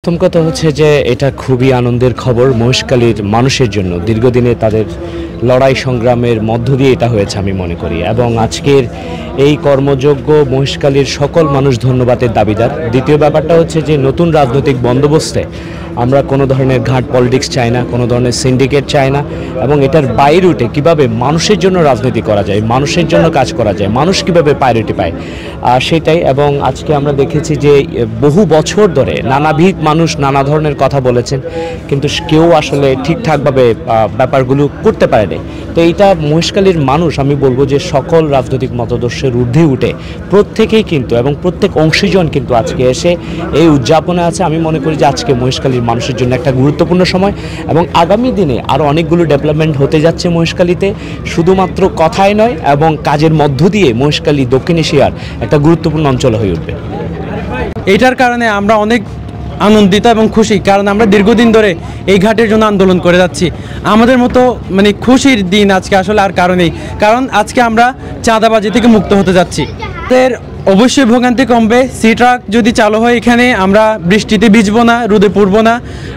প্রথম কথা হচ্ছে যে এটা খুবই আনন্দের খবর মহেশখালীর মানুষের জন্য দীর্ঘদিনে তাদের লড়াই সংগ্রামের মধ্য দিয়ে এটা হয়েছে আমি মনে করি এবং আজকের এই কর্মযোগ্য মহেশখালীর সকল মানুষ ধন্যবাদের দাবিদার। দ্বিতীয় ব্যাপারটা হচ্ছে যে নতুন রাজনৈতিক বন্দোবস্তে আমরা কোনো ধরনের ঘাট পলিটিক্স চাই না, কোনো ধরনের সিন্ডিকেট চাই না এবং এটার বাইরে উঠে কীভাবে মানুষের জন্য রাজনীতি করা যায়, মানুষের জন্য কাজ করা যায়, মানুষ কীভাবে প্রায়োরিটি পায় সেটাই। এবং আজকে আমরা দেখেছি যে বহু বছর ধরে নানাবিধ মানুষ নানা ধরনের কথা বলেছেন, কিন্তু কেউ আসলে ঠিকঠাকভাবে ব্যাপারগুলো করতে পারেনি। তো এইটা মহেশখালীর মানুষ, আমি বলবো যে সকল রাজনৈতিক মতাদর্শের ঊর্ধ্বে উঠে প্রত্যেকেই কিন্তু এবং প্রত্যেক অংশীজন কিন্তু আজকে এসে এই উদযাপনে আছে। আমি মনে করি যে আজকে মহেশখালীর মানুষের জন্য একটা গুরুত্বপূর্ণ সময় এবং আগামী দিনে আরও অনেকগুলো ডেভেলপমেন্ট হতে যাচ্ছে মহেশখালীতে, শুধুমাত্র কথাই নয় এবং কাজের মধ্য দিয়ে মহেশখালী দক্ষিণ এশিয়ার একটা গুরুত্বপূর্ণ অঞ্চল হয়ে উঠবে। এইটার কারণে আমরা অনেক আনন্দিত এবং খুশি, কারণ আমরা দীর্ঘদিন ধরে এই ঘাটের জন্য আন্দোলন করে যাচ্ছি। আমাদের মতো খুশির দিন আজকে আসলে আর কারণেই, কারণ আজকে আমরা চাঁদাবাজি থেকে মুক্ত হতে যাচ্ছি। এর অবশ্যই ভোগান্তি কমবে। সি ট্রাক যদি চালু হয় এখানে আমরা বৃষ্টিতে ভিজবো না, রোদে পড়বো না,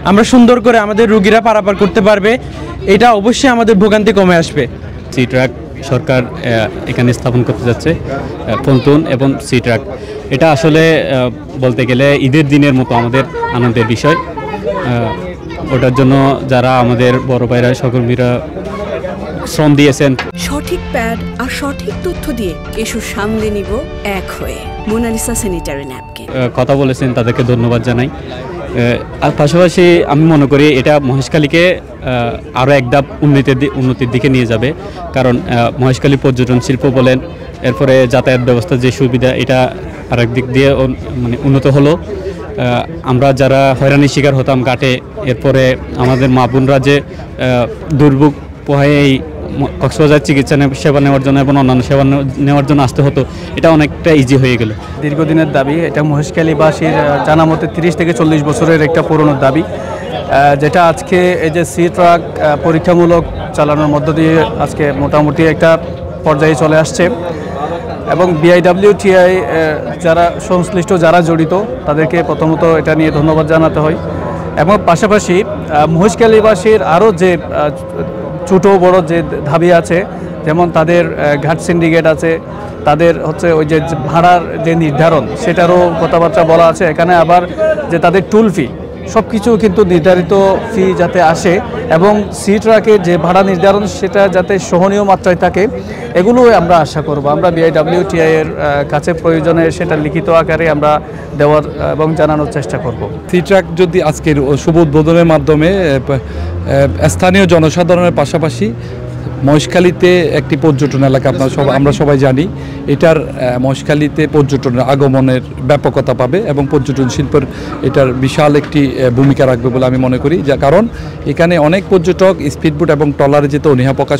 আমরা সুন্দর করে আমাদের রুগীরা পারাপার করতে পারবে। এটা অবশ্যই আমাদের ভোগান্তি কমে আসবে। সি ট্রাক সরকার এখানে স্থাপন করতে যাচ্ছে, পন্টুন এবং সি ট্রাক। এটা আসলে বলতে গেলে ঈদের দিনের মতো আমাদের আনন্দের বিষয়। ওটার জন্য যারা আমাদের বড় ভাইরা সহকর্মীরা শ্রম দিয়েছেন, সঠিক প্যাড আর সঠিক তথ্য দিয়ে এসব সামলে নিব এক হয়ে। মোনালিসা স্যানিটারি ন্যাপকিন কথা বলেছেন, তাদেরকে ধন্যবাদ জানাই। আর পাশাপাশি আমি মনে করি এটা মহেশখালীকে আরও এক ধাপ উন্নতির দিকে নিয়ে যাবে, কারণ মহেশখালী পর্যটন শিল্প বলেন, এরপরে যাতায়াত ব্যবস্থার যে সুবিধা, এটা আরেক দিক দিয়ে উন্নত হলো। আমরা যারা হয়রানির শিকার হতাম ঘাটে, এরপরে আমাদের মা বোনরা যে দুর্ভোগ পোহায় এই কক্সবাজার চিকিৎসা সেবা নেওয়ার জন্য এবং অন্যান্য সেবা নেওয়ার জন্য আসতে হতো, এটা অনেকটা ইজি হয়ে গেল। দীর্ঘদিনের দাবি এটা মহেশখালীবাসীর জানা মতে 30 থেকে 40 বছরের একটা পুরনো দাবি, যেটা আজকে এই যে সি ট্রাক পরীক্ষামূলক চালানোর মধ্য দিয়ে আজকে মোটামুটি একটা পর্যায়ে চলে আসছে এবং BIWTI যারা সংশ্লিষ্ট যারা জড়িত তাদেরকে প্রথমত এটা নিয়ে ধন্যবাদ জানাতে হয়। এবং পাশাপাশি মহেশখালীবাসীর আরও যে ছোটো বড় যে দাবি আছে, যেমন তাদের ঘাট সিন্ডিকেট আছে, তাদের হচ্ছে ওই যে ভাড়ার যে নির্ধারণ সেটারও কথাবার্তা বলা আছে এখানে। আবার যে তাদের টুল ফি, সব কিছু কিন্তু নির্ধারিত ফি যাতে আসে এবং সি ট্রাকের যে ভাড়া নির্ধারণ সেটা যাতে সহনীয় মাত্রায় থাকে, এগুলো আমরা আশা করব। আমরা BIWTI এর কাছে প্রয়োজনে সেটা লিখিত আকারে আমরা দেওয়ার এবং জানানোর চেষ্টা করব। সি ট্রাক যদি আজকের শুভ উদ্বোধনের মাধ্যমে স্থানীয় জনসাধারণের পাশাপাশি মহেশখালীতে একটি পর্যটন এলাকা, আমরা সবাই জানি, এটার মহেশখালীতে পর্যটনের আগমনের ব্যাপকতা পাবে এবং পর্যটন শিল্পের এটার বিশাল একটি ভূমিকা রাখবে বলে আমি মনে করি। কারণ এখানে অনেক পর্যটক স্পিডবোট এবং ট্রলারে যেতে অনীহা প্রকাশ